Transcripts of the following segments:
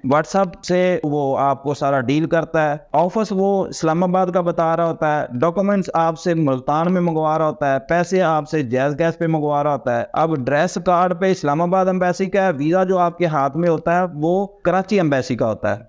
WhatsApp से वो आपको सारा डील करता है। ऑफिस वो इस्लामाबाद का बता रहा होता है, डॉक्यूमेंट्स आपसे मुल्तान में मंगवा रहा होता है, पैसे आपसे जैज़ गैस पे मंगवा रहा होता है। अब ड्रेस कार्ड पे इस्लामाबाद एम्बेसी का है, वीज़ा जो आपके हाथ में होता है वो कराची एम्बेसी का होता है।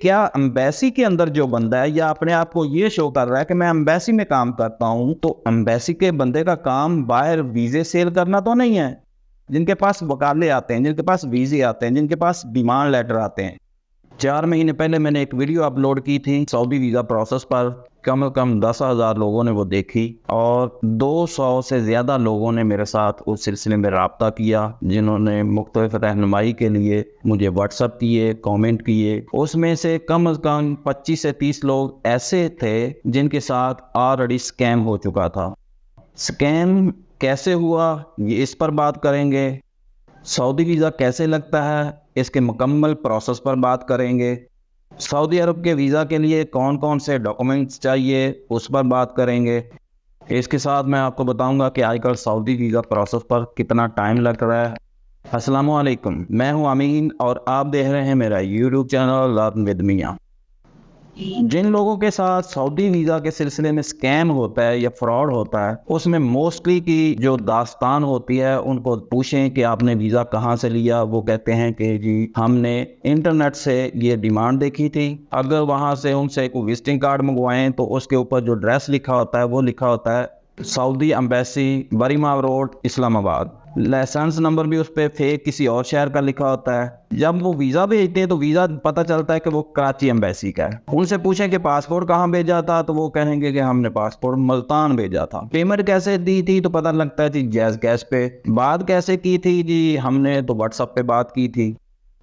क्या एम्बेसी के अंदर जो बंदा है या अपने आप को ये शो कर रहा है कि मैं एम्बेसी में काम करता हूँ, तो एम्बेसी के बंदे का काम बाहर वीज़े सेल करना तो नहीं है। जिनके पास वकाले आते हैं, जिनके पास वीज़े आते हैं, जिनके पास डिमांड लेटर आते हैं। 4 महीने पहले मैंने एक वीडियो अपलोड की थी सऊदी वीज़ा प्रोसेस पर। कम से कम 10,000 लोगों ने वो देखी और 200 से ज़्यादा लोगों ने मेरे साथ उस सिलसिले में रब्ता किया, जिन्होंने मुख्तलिफ रहनुमाई के लिए मुझे व्हाट्सअप किए, कमेंट किए। उसमें से कम 25 से 30 लोग ऐसे थे जिनके साथ ऑलरेडी स्कैम हो चुका था। स्कैम कैसे हुआ ये इस पर बात करेंगे। सऊदी वीज़ा कैसे लगता है इसके मुकम्मल प्रोसेस पर बात करेंगे। सऊदी अरब के वीज़ा के लिए कौन कौन से डॉक्यूमेंट्स चाहिए उस पर बात करेंगे। इसके साथ मैं आपको बताऊंगा कि आजकल सऊदी वीज़ा प्रोसेस पर कितना टाइम लग रहा है। अस्सलामु अलैकुम, मैं हूं अमीन और आप देख रहे हैं मेरा यूट्यूब चैनल लर्न विद मियां। जिन लोगों के साथ सऊदी वीज़ा के सिलसिले में स्कैम होता है या फ्रॉड होता है, उसमें मोस्टली की जो दास्तान होती है, उनको पूछें कि आपने वीज़ा कहाँ से लिया, वो कहते हैं कि जी हमने इंटरनेट से ये डिमांड देखी थी। अगर वहाँ से उनसे कोई विजिटिंग कार्ड मंगवाएं तो उसके ऊपर जो एड्रेस लिखा होता है वो लिखा होता है सऊदी एम्बेसी, बरीमाव रोड, इस्लामाबाद। लाइसेंस नंबर भी उस पर फेक किसी और शहर का लिखा होता है। जब वो वीज़ा भेजते हैं तो वीज़ा पता चलता है कि वो कराची एम्बेसी का है। उनसे पूछें कि पासपोर्ट कहाँ भेजा था, तो वो कहेंगे कि हमने पासपोर्ट मुल्तान भेजा था। पेमेंट कैसे दी थी, तो पता लगता है जी जैज़ गैस पे। बात कैसे की थी, जी हमने तो व्हाट्सएप पे बात की थी।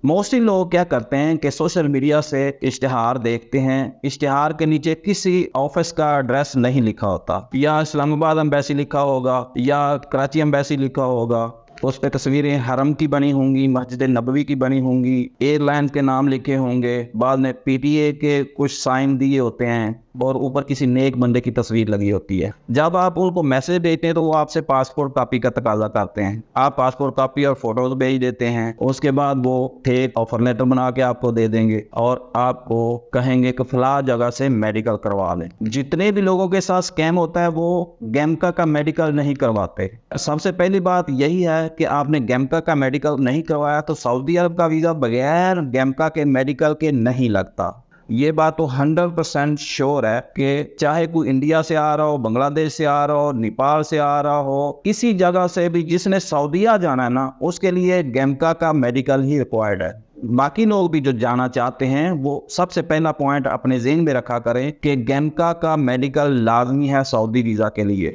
मोस्टली लोग क्या करते हैं कि सोशल मीडिया से इश्तिहार देखते हैं, इश्तिहार के नीचे किसी ऑफिस का एड्रेस नहीं लिखा होता, या इस्लामाबाद एम्बेसी लिखा होगा या कराची एम्बेसी लिखा होगा। उस पर तस्वीरें हरम की बनी होंगी, मस्जिद नबवी की बनी होंगी, एयरलाइन के नाम लिखे होंगे, बाद में पीटीए के कुछ साइन दिए होते हैं और ऊपर किसी नेक बंदे की तस्वीर लगी होती है। जब आप उनको मैसेज देते हैं तो वो आपसे पासपोर्ट कॉपी का तकाजा करते हैं। आप पासपोर्ट कॉपी और फोटोज भेज देते हैं। उसके बाद वो फेक ऑफर लेटर बना के आपको दे देंगे और आपको कहेंगे कि फला जगह से मेडिकल करवा लें। जितने भी लोगों के साथ स्कैम होता है वो गैमका का मेडिकल नहीं करवाते। सबसे पहली बात यही है कि आपने गैमका का मेडिकल नहीं करवाया तो सऊदी अरब का वीज़ा बगैर गैमका के मेडिकल के नहीं लगता। ये बात तो 100% श्योर है कि चाहे कोई इंडिया से आ रहा हो, बांग्लादेश से आ रहा हो, नेपाल से आ रहा हो, किसी जगह से भी जिसने सऊदीया जाना है ना, उसके लिए गैमका का मेडिकल ही रिक्वायर्ड है। बाकी लोग भी जो जाना चाहते हैं वो सबसे पहला पॉइंट अपने ज़हन में रखा करें कि गैमका का मेडिकल लाजमी है सऊदी वीज़ा के लिए।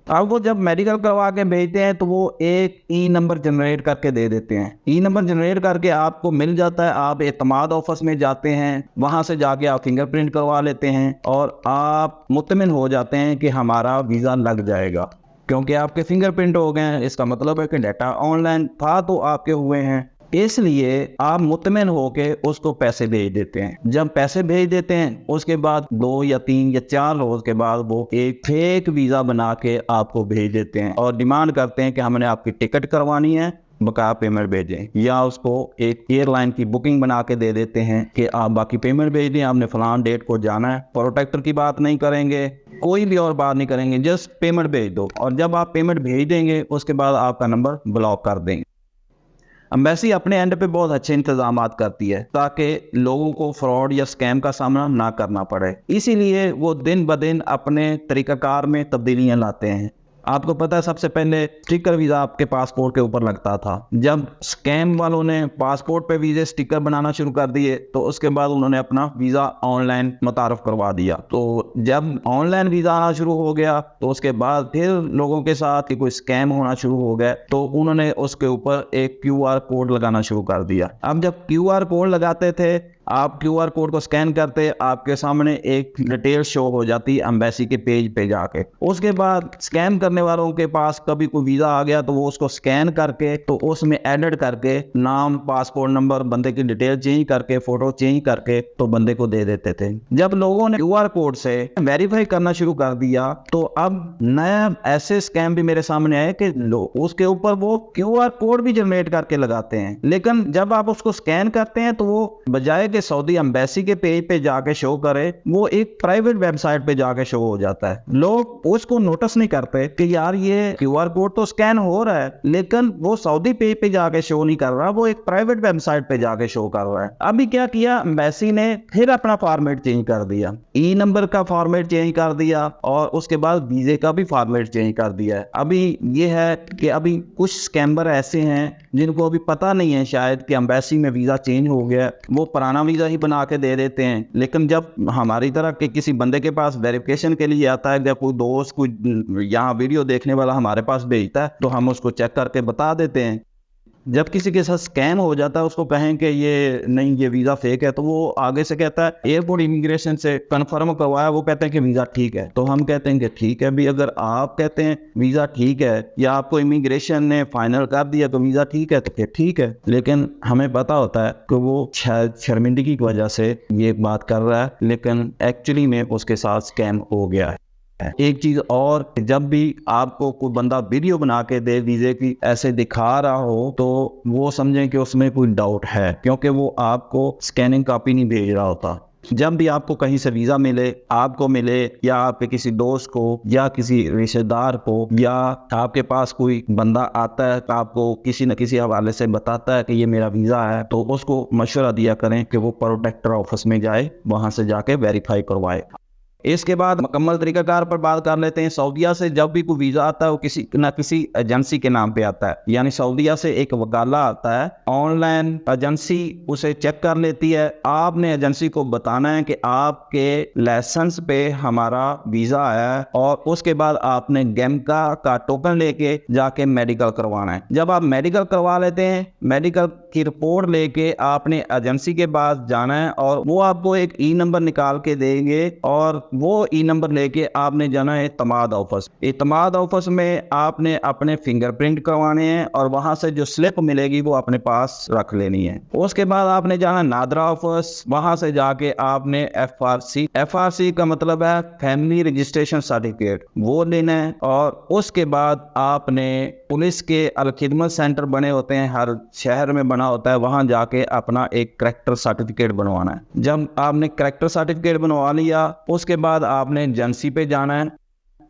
अब वो जब मेडिकल करवा के भेजते हैं तो वो एक ई नंबर जनरेट करके दे देते हैं। ई नंबर जनरेट करके आपको मिल जाता है। आप एतमाद ऑफिस में जाते हैं, वहां से जाके आप फिंगरप्रिंट करवा लेते हैं और आप मुतमिन हो जाते हैं कि हमारा वीज़ा लग जाएगा, क्योंकि आपके फिंगरप्रिंट हो गए हैं। इसका मतलब है कि डाटा ऑनलाइन था तो आपके हुए हैं, इसलिए आप मुतमिन होके उसको पैसे भेज देते हैं। जब पैसे भेज देते हैं उसके बाद 2 या 3 या 4 रोज के बाद वो एक फेक वीज़ा बना के आपको भेज देते हैं और डिमांड करते हैं कि हमने आपकी टिकट करवानी है, बकाया पेमेंट भेजें। या उसको एक एयरलाइन की बुकिंग बना के दे देते हैं कि आप बाकी पेमेंट भेज दें, आपने फलान डेट को जाना है। प्रोटेक्टर की बात नहीं करेंगे, कोई भी और बात नहीं करेंगे, जस्ट पेमेंट भेज दो। और जब आप पेमेंट भेज देंगे उसके बाद आपका नंबर ब्लॉक कर देंगे। एम्बेसी अपने एंड पे बहुत अच्छे इंतजाम करती है ताकि लोगों को फ्रॉड या स्कैम का सामना ना करना पड़े। इसीलिए वो दिन ब दिन अपने तरीक़ाकार में तब्दीलियां लाते हैं। आपको पता है सबसे पहले स्टिकर वीज़ा आपके पासपोर्ट के ऊपर लगता था। जब स्कैम वालों ने पासपोर्ट पे वीज़े स्टिकर बनाना शुरू कर दिए तो उसके बाद उन्होंने अपना वीज़ा ऑनलाइन मुतारफ़ करवा दिया। तो जब ऑनलाइन वीज़ा आना शुरू हो गया तो उसके बाद फिर लोगों के साथ कोई स्कैम होना शुरू हो गया, तो उन्होंने उसके ऊपर एक QR कोड लगाना शुरू कर दिया। अब जब QR कोड लगाते थे आप QR कोड को स्कैन करते, आपके सामने एक डिटेल शो हो जाती है एम्बेसी के पेज पे जाके। उसके बाद स्कैन करने वालों के पास कभी कोई वीज़ा आ गया तो वो उसको स्कैन करके तो उसमें एडिट करके नाम, पासपोर्ट नंबर, बंदे की डिटेल चेंज करके, फोटो चेंज करके तो बंदे को दे देते थे। जब लोगों ने QR कोड से वेरीफाई करना शुरू कर दिया तो अब नया ऐसे स्कैम भी मेरे सामने आए कि लोग उसके ऊपर वो QR कोड भी जनरेट करके लगाते हैं, लेकिन जब आप उसको स्कैन करते हैं तो वो बजाय के सऊदी एम्बेसी के पेज पे जाके शो करे, वो एक प्राइवेट वेबसाइट पे जाके शो हो जाता है। लोग उसको नोटिस नहीं करते कि यार ये QR कोड तो स्कैन हो रहा है, लेकिन वो सऊदी पेज पे जाके शो नहीं कर रहा, वो एक प्राइवेट वेबसाइट पे जाके शो कर रहा है। अभी क्या किया एम्बेसी ने, फिर अपना फॉर्मेट चेंज कर दिया, ई नंबर का फॉर्मेट चेंज कर दिया और उसके बाद वीजे का भी फॉर्मेट चेंज कर दिया है। अभी ये है कि अभी कुछ स्कैमर ऐसे हैं जिनको अभी पता नहीं है शायद कि एम्बेसी में वीज़ा चेंज हो गया, वो पुराना वीज़ा ही बना के दे देते हैं। लेकिन जब हमारी तरह के किसी बंदे के पास वेरिफिकेशन के लिए आता है, जब कोई दोस्त कोई यहाँ वीडियो देखने वाला हमारे पास भेजता है तो हम उसको चेक करके बता देते हैं। जब किसी के साथ स्कैम हो जाता है, उसको कहें कि ये नहीं, ये वीज़ा फेक है, तो वो आगे से कहता है एयरपोर्ट इमिग्रेशन से कंफर्म करवाया, वो कहते हैं कि वीज़ा ठीक है। तो हम कहते हैं कि ठीक है भी, अगर आप कहते हैं वीज़ा ठीक है या आपको इमिग्रेशन ने फाइनल कर दिया तो वीज़ा ठीक है तो फिर ठीक है। लेकिन हमें पता होता है कि वो शायद शर्मिंदगी की वजह से ये बात कर रहा है, लेकिन एक्चुअली में उसके साथ स्कैम हो गया है। एक चीज और, जब भी आपको कोई बंदा वीडियो बना के दे वीजे की ऐसे दिखा रहा हो तो वो समझें कि उसमें कोई डाउट है, क्योंकि वो आपको स्कैनिंग कॉपी नहीं भेज रहा होता। जब भी आपको कहीं से वीज़ा मिले, आपको मिले या आपके किसी दोस्त को या किसी रिश्तेदार को या आपके पास कोई बंदा आता है तो आपको किसी न किसी हवाले से बताता है कि ये मेरा वीज़ा है, तो उसको मशवरा दिया करें कि वो प्रोटेक्टर ऑफिस में जाए, वहाँ से जाके वेरीफाई करवाए। इसके बाद मुकम्मल तरीकाकार पर बात कर लेते हैं। सऊदीया से जब भी कोई वीज़ा आता है वो किसी न किसी एजेंसी के नाम पे आता है, यानी सऊदीया से एक वकाला आता है, ऑनलाइन एजेंसी उसे चेक कर लेती है। आपने एजेंसी को बताना है कि आपके लाइसेंस पे हमारा वीज़ा आया है और उसके बाद आपने गैमका का टोकन लेके जाके मेडिकल करवाना है। जब आप मेडिकल करवा लेते हैं, मेडिकल की रिपोर्ट लेके आपने एजेंसी के पास जाना है और वो आपको एक ई नंबर निकाल के देंगे और वो ई नंबर लेके आपने जाना है इत्तमाद ऑफिस। इत्तमाद ऑफिस में आपने अपने फिंगरप्रिंट करवाने हैं और वहां से जो स्लिप मिलेगी वो अपने पास रख लेनी है। उसके बाद आपने जाना नादरा ऑफिस, वहां से जाके आपने FRC का मतलब है फैमिली रजिस्ट्रेशन सर्टिफिकेट, वो लेना है। और उसके बाद आपने पुलिस के अलखिदमत सेंटर बने होते हैं, हर शहर में बना होता है, वहां जाके अपना एक करैक्टर सर्टिफिकेट बनवाना है। जब आपने करैक्टर सर्टिफिकेट बनवा लिया उसके बाद आपने एजेंसी पे जाना है।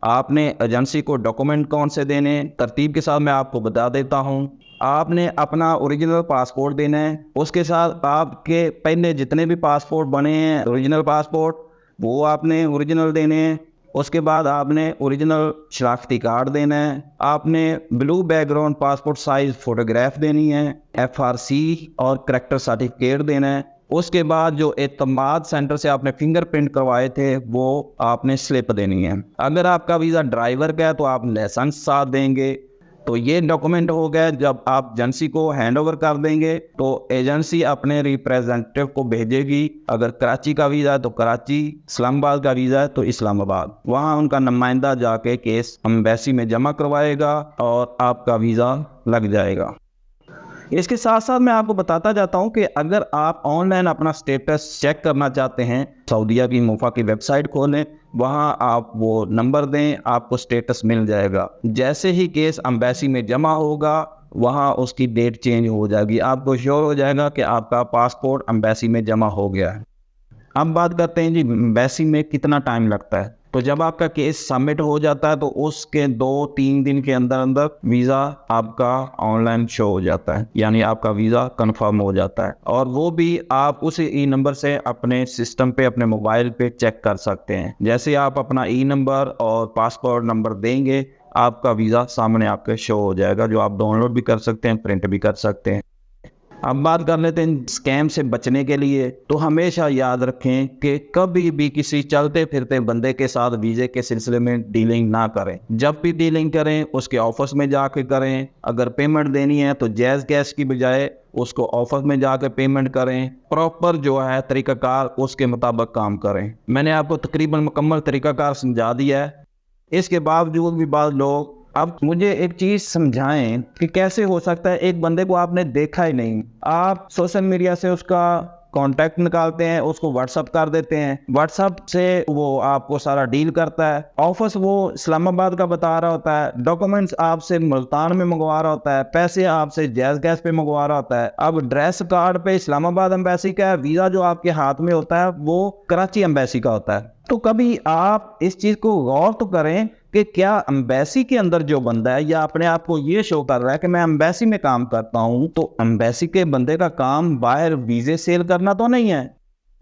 आपने एजेंसी को डॉक्यूमेंट कौन से देने, तरतीब के साथ मैं आपको बता देता हूँ। आपने अपना ओरिजिनल पासपोर्ट देना है, उसके साथ आपके पहले जितने भी पासपोर्ट बने हैं ओरिजिनल पासपोर्ट वो आपने ओरिजिनल देने हैं। उसके बाद आपने ओरिजिनल शनाख्ती कार्ड देना है, आपने blue background passport size photograph देनी है, FRC और करैक्टर सर्टिफिकेट देना है। उसके बाद जो एतमाद सेंटर से आपने फिंगरप्रिंट करवाए थे वो आपने स्लिप देनी है। अगर आपका वीज़ा ड्राइवर का है तो आप लाइसेंस साथ देंगे। तो ये डॉक्यूमेंट हो गया। जब आप एजेंसी को हैंड ओवर कर देंगे तो एजेंसी अपने रिप्रेजेंटेटिव को भेजेगी। अगर कराची का वीज़ा है तो कराची, इस्लामाबाद का वीज़ा है तो इस्लामाबाद, वहाँ उनका नुमाइंदा जाके केस एम्बेसी में जमा करवाएगा और आपका वीज़ा लग जाएगा। इसके साथ साथ मैं आपको बताता जाता हूं कि अगर आप ऑनलाइन अपना स्टेटस चेक करना चाहते हैं, सऊदीया की मोफा की वेबसाइट खोलें, वहां आप वो नंबर दें, आपको स्टेटस मिल जाएगा। जैसे ही केस एम्बेसी में जमा होगा वहां उसकी डेट चेंज हो जाएगी, आपको श्योर हो जाएगा कि आपका पासपोर्ट एम्बेसी में जमा हो गया है। अब बात करते हैं जी एम्बेसी में कितना टाइम लगता है। तो जब आपका केस सबमिट हो जाता है तो उसके 2-3 दिन के अंदर अंदर वीज़ा आपका ऑनलाइन शो हो जाता है, यानी आपका वीज़ा कंफर्म हो जाता है। और वो भी आप उसी ई नंबर से अपने सिस्टम पे, अपने मोबाइल पे चेक कर सकते हैं। जैसे आप अपना ई नंबर और पासपोर्ट नंबर देंगे, आपका वीज़ा सामने आपके शो हो जाएगा, जो आप डाउनलोड भी कर सकते हैं, प्रिंट भी कर सकते हैं। अब बात कर लेते हैं स्कैम से बचने के लिए। तो हमेशा याद रखें कि कभी भी किसी चलते फिरते बंदे के साथ वीज़े के सिलसिले में डीलिंग ना करें। जब भी डीलिंग करें उसके ऑफिस में जाके करें। अगर पेमेंट देनी है तो जैज़ कैश की बजाय उसको ऑफिस में जाकर पेमेंट करें। प्रॉपर जो है तरीकाकार उसके मुताबिक काम करें। मैंने आपको तकरीबन मुकम्मल तरीकाकार समझा दिया है। इसके बावजूद भी बाद लोग, अब मुझे एक चीज़ समझाएं कि कैसे हो सकता है एक बंदे को आपने देखा ही नहीं, आप सोशल मीडिया से उसका कांटेक्ट निकालते हैं, उसको व्हाट्सअप कर देते हैं, व्हाट्सअप से वो आपको सारा डील करता है, ऑफिस वो इस्लामाबाद का बता रहा होता है, डॉक्यूमेंट्स आपसे मुल्तान में मंगवा रहा होता है, पैसे आपसे जैज़ गैस पे मंगवा रहा होता है। अब ड्रेस कार्ड पे इस्लामाबाद एम्बेसी का है, वीज़ा जो आपके हाथ में होता है वो कराची एम्बेसी का होता है। तो कभी आप इस चीज़ को गौर तो करें कि क्या एम्बेसी के अंदर जो बंदा है या अपने आप को ये शो कर रहा है कि मैं एम्बेसी में काम करता हूं, तो एम्बेसी के बंदे का काम बाहर वीज़े सेल करना तो नहीं है।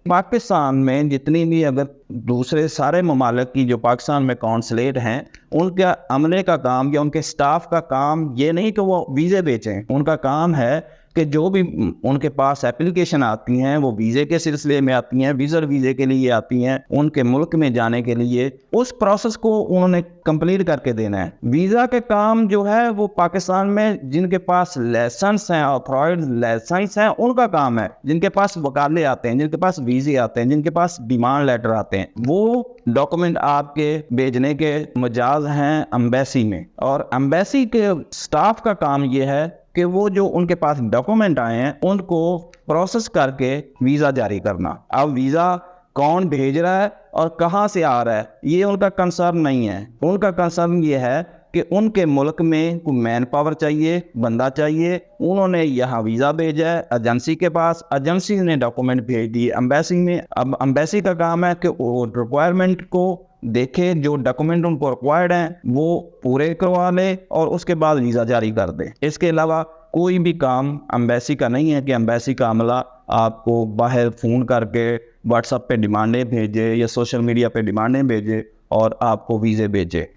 पाकिस्तान में जितनी भी, अगर दूसरे सारे ममालिक की जो पाकिस्तान में कौंसलेट हैं, उनका अमले का काम या उनके स्टाफ का काम ये नहीं कि वो वीज़े बेचें। उनका काम है कि जो भी उनके पास एप्लीकेशन आती हैं वो वीज़े के सिलसिले में आती हैं, विज़िटर वीज़े के लिए आती हैं, उनके मुल्क में जाने के लिए, उस प्रोसेस को उन्होंने कंप्लीट करके देना है। वीज़ा के काम जो है वो पाकिस्तान में जिनके पास लाइसेंस हैं, ऑथराइज्ड लाइसेंस हैं, उनका काम है। जिनके पास वकाले आते हैं, जिनके पास वीज़े आते हैं, जिनके पास डिमांड लेटर आते हैं, वो डॉक्यूमेंट आपके भेजने के मजाज हैं एम्बेसी में। और एम्बेसी के स्टाफ का काम ये है कि वो जो उनके पास डॉक्यूमेंट आए हैं उनको प्रोसेस करके वीज़ा जारी करना। अब वीज़ा कौन भेज रहा है और कहाँ से आ रहा है ये उनका कंसर्न नहीं है। उनका कंसर्न ये है कि उनके मुल्क में कोई मैन पावर चाहिए, बंदा चाहिए। उन्होंने यहाँ वीज़ा भेजा है एजेंसी के पास, एजेंसी ने डॉक्यूमेंट भेज दिए एम्बेसी में। अब एम्बेसी का काम है कि वो रिक्वायरमेंट को देखे, जो डॉक्यूमेंट उनको रिक्वायर्ड हैं वो पूरे करवा ले और उसके बाद वीज़ा जारी कर दे। इसके अलावा कोई भी काम एम्बेसी का नहीं है कि एम्बेसी का अमला आपको बाहर फ़ोन करके व्हाट्सएप पे डिमांडें भेजे या सोशल मीडिया पे डिमांडें भेजे और आपको वीज़े भेजे।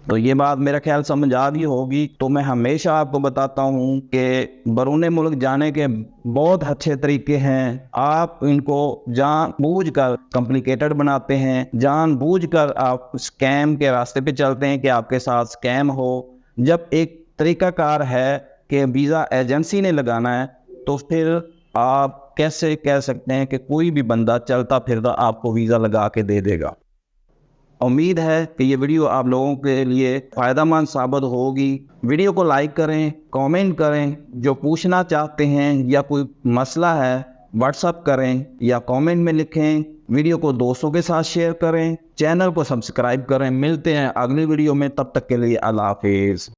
तो ये बात मेरा ख्याल समझ आ गई होगी। तो मैं हमेशा आपको बताता हूँ कि बरूने मुल्क जाने के बहुत अच्छे तरीके हैं। आप इनको जानबूझकर कॉम्प्लिकेटेड बनाते हैं, जानबूझकर आप स्कैम के रास्ते पे चलते हैं कि आपके साथ स्कैम हो। जब एक तरीकाकार है कि वीज़ा एजेंसी ने लगाना है, तो फिर आप कैसे कह सकते हैं कि कोई भी बंदा चलता फिरता आपको वीज़ा लगा के दे देगा। उम्मीद है कि ये वीडियो आप लोगों के लिए फ़ायदेमंद साबित होगी। वीडियो को लाइक करें, कमेंट करें, जो पूछना चाहते हैं या कोई मसला है व्हाट्सअप करें या कमेंट में लिखें। वीडियो को दोस्तों के साथ शेयर करें, चैनल को सब्सक्राइब करें। मिलते हैं अगली वीडियो में, तब तक के लिए अल्लाह हाफिज़।